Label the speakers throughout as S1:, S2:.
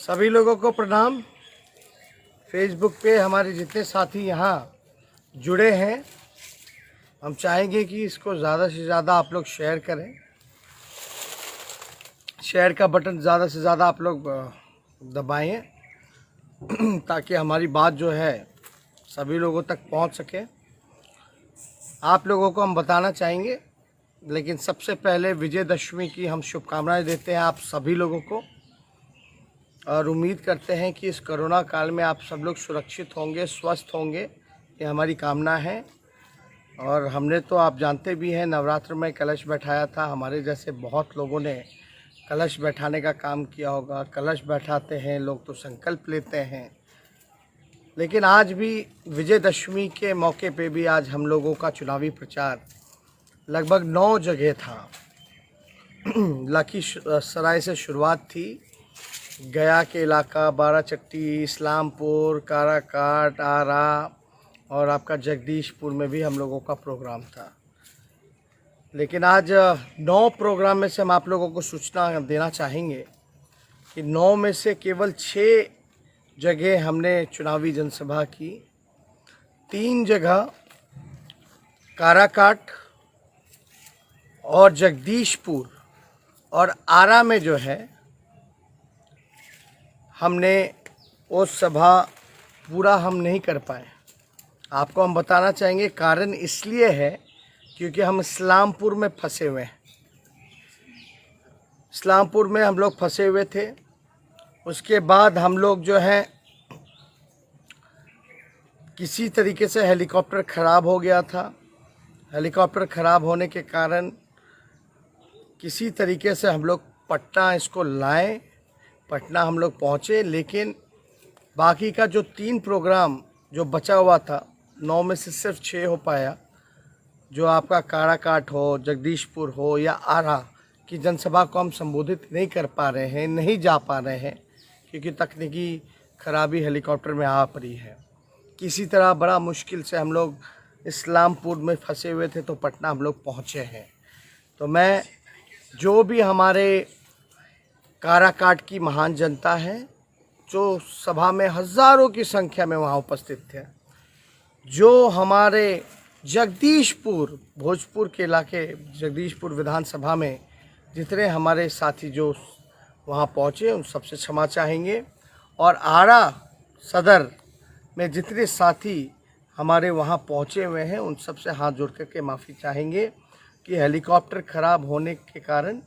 S1: सभी लोगों को प्रणाम। फेसबुक पे हमारे जितने साथी यहाँ जुड़े हैं, हम चाहेंगे कि इसको ज़्यादा से ज़्यादा आप लोग शेयर करें। शेयर का बटन ज़्यादा से ज़्यादा आप लोग दबाएं ताकि हमारी बात जो है सभी लोगों तक पहुंच सके। आप लोगों को हम बताना चाहेंगे, लेकिन सबसे पहले विजयदशमी की हम शुभकामनाएं देते हैं आप सभी लोगों को, और उम्मीद करते हैं कि इस कोरोना काल में आप सब लोग सुरक्षित होंगे, स्वस्थ होंगे, ये हमारी कामना है। और हमने तो आप जानते भी हैं नवरात्र में कलश बैठाया था। हमारे जैसे बहुत लोगों ने कलश बैठाने का काम किया होगा। कलश बैठाते हैं लोग तो संकल्प लेते हैं, लेकिन आज भी विजयदशमी के मौके पे भी आज हम लोगों का चुनावी प्रचार लगभग 9 जगह था। लखीसराय से शुरुआत थी, गया के इलाका, बाराचट्टी, इस्लामपुर, काराकाट, आरा और आपका जगदीशपुर में भी हम लोगों का प्रोग्राम था। लेकिन आज 9 प्रोग्राम में से हम आप लोगों को सूचना देना चाहेंगे कि 9 में से केवल 6 जगह हमने चुनावी जनसभा की। 3 जगह काराकाट और जगदीशपुर और आरा में जो है हमने वो सभा पूरा हम नहीं कर पाए। आपको हम बताना चाहेंगे कारण इसलिए है क्योंकि हम इस्लामपुर में फंसे हुए हैं। इस्लामपुर में हम लोग फंसे हुए थे। उसके बाद हम लोग जो है किसी तरीके से हेलीकॉप्टर ख़राब हो गया था। हेलीकॉप्टर ख़राब होने के कारण किसी तरीके से हम लोग पटना इसको लाए। पटना हम लोग पहुँचे, लेकिन बाकी का जो 3 प्रोग्राम जो बचा हुआ था, 9 में से सिर्फ 6 हो पाया। जो आपका काराकाट हो, जगदीशपुर हो या आरा की जनसभा को हम संबोधित नहीं कर पा रहे हैं, नहीं जा पा रहे हैं क्योंकि तकनीकी खराबी हेलीकॉप्टर में आ पड़ी है। किसी तरह बड़ा मुश्किल से हम लोग इस्लामपुर में फंसे हुए थे तो पटना हम लोग पहुँचे हैं। तो मैं जो भी हमारे काराकाट की महान जनता है, जो सभा में हज़ारों की संख्या में वहाँ उपस्थित थे, जो हमारे जगदीशपुर, भोजपुर के इलाके जगदीशपुर विधानसभा में जितने हमारे साथी जो वहाँ पहुँचे, उन सबसे क्षमा चाहेंगे। और आरा सदर में जितने साथी हमारे वहाँ पहुँचे हुए हैं, उन सबसे हाथ जोड़ करके माफ़ी चाहेंगे कि हेलीकॉप्टर ख़राब होने के कारण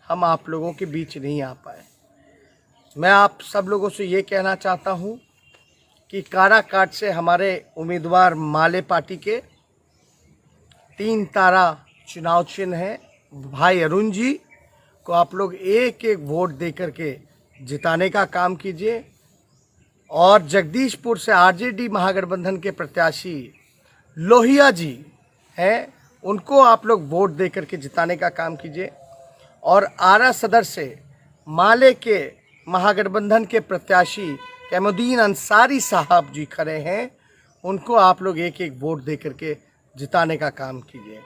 S1: हम आप लोगों के बीच नहीं आ पाए। मैं आप सब लोगों से ये कहना चाहता हूँ कि काराकाट से हमारे उम्मीदवार माले पार्टी के 3 तारा चुनाव चिन्ह है, भाई अरुण जी को आप लोग एक वोट दे करके जिताने का काम कीजिए। और जगदीशपुर से आरजेडी महागठबंधन के प्रत्याशी लोहिया जी हैं, उनको आप लोग वोट दे करके जिताने का काम कीजिए। और आरा सदर से माले के महागठबंधन के प्रत्याशी कैमुद्दीन अंसारी साहब जी खड़े हैं, उनको आप लोग एक वोट दे करके जिताने का काम कीजिए।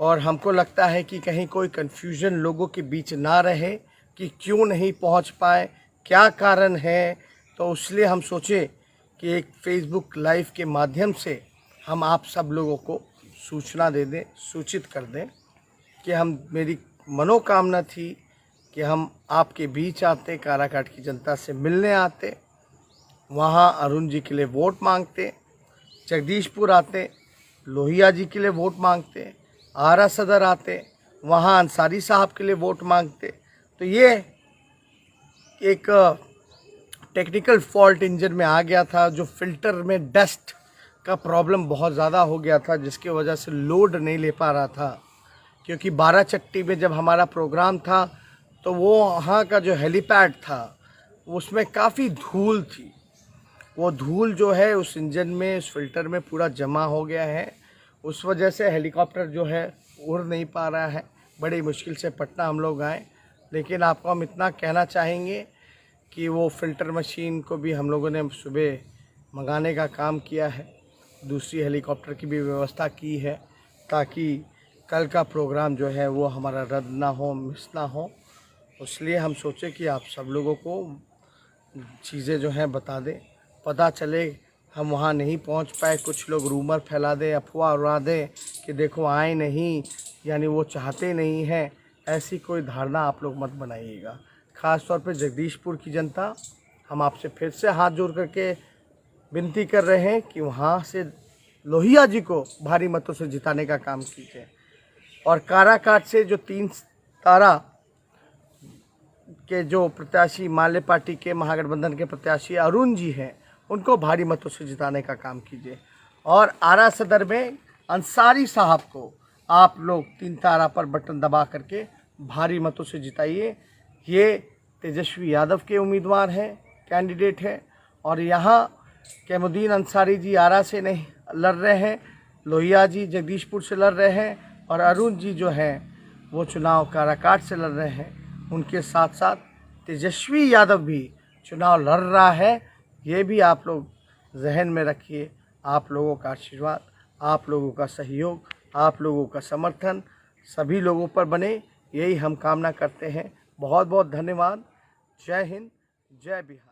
S1: और हमको लगता है कि कहीं कोई कन्फ्यूजन लोगों के बीच ना रहे कि क्यों नहीं पहुंच पाए, क्या कारण है। तो इसलिए हम सोचे कि एक फेसबुक लाइव के माध्यम से हम आप सब लोगों को सूचना दे दें, सूचित कर दें कि मेरी मनोकामना थी कि हम आपके बीच आते, काराकाट की जनता से मिलने आते, वहाँ अरुण जी के लिए वोट मांगते, जगदीशपुर आते, लोहिया जी के लिए वोट मांगते, आरा सदर आते, वहाँ अंसारी साहब के लिए वोट मांगते। तो ये एक टेक्निकल फॉल्ट इंजन में आ गया था, जो फिल्टर में डस्ट का प्रॉब्लम बहुत ज़्यादा हो गया था, जिसकी वजह से लोड नहीं ले पा रहा था। क्योंकि बाराचट्टी में जब हमारा प्रोग्राम था तो वो वहाँ का जो हेलीपैड था उसमें काफ़ी धूल थी। वो धूल जो है उस इंजन में, उस फिल्टर में पूरा जमा हो गया है। उस वजह से हेलीकॉप्टर जो है उड़ नहीं पा रहा है। बड़ी मुश्किल से पटना हम लोग आए। लेकिन आपको हम इतना कहना चाहेंगे कि वो फ़िल्टर मशीन को भी हम लोगों ने सुबह मंगाने का काम किया है। दूसरी हेलीकॉप्टर की भी व्यवस्था की है ताकि कल का प्रोग्राम जो है वो हमारा रद्द ना हो, मिस ना हो। इसलिए हम सोचे कि आप सब लोगों को चीज़ें जो हैं बता दें, पता चले। हम वहाँ नहीं पहुँच पाए, कुछ लोग रूमर फैला दें, अफवाह उड़ा दें कि देखो आए नहीं, यानी वो चाहते नहीं हैं। ऐसी कोई धारणा आप लोग मत बनाइएगा। ख़ास तौर पे जगदीशपुर की जनता, हम आपसे फिर से हाथ जोड़ करके विनती कर रहे हैं कि वहाँ से लोहिया जी को भारी मतों से जिताने का काम कीजिए। और काराकाट से जो 3 तारा के जो प्रत्याशी, माले पार्टी के महागठबंधन के प्रत्याशी अरुण जी हैं, उनको भारी मतों से जिताने का काम कीजिए। और आरा सदर में अंसारी साहब को आप लोग 3 तारा पर बटन दबा करके भारी मतों से जिताइए। ये तेजस्वी यादव के उम्मीदवार हैं, कैंडिडेट हैं। और यहाँ कैमुद्दीन अंसारी जी आरा से नहीं लड़ रहे हैं, लोहिया जी जगदीशपुर से लड़ रहे हैं, और अरुण जी जो हैं वो चुनाव काराकाट से लड़ रहे हैं। उनके साथ साथ तेजस्वी यादव भी चुनाव लड़ रहा है। ये भी आप लोग जहन में रखिए। आप लोगों का आशीर्वाद, आप लोगों का सहयोग, आप लोगों का समर्थन सभी लोगों पर बने, यही हम कामना करते हैं। बहुत बहुत धन्यवाद। जय हिंद, जय बिहार।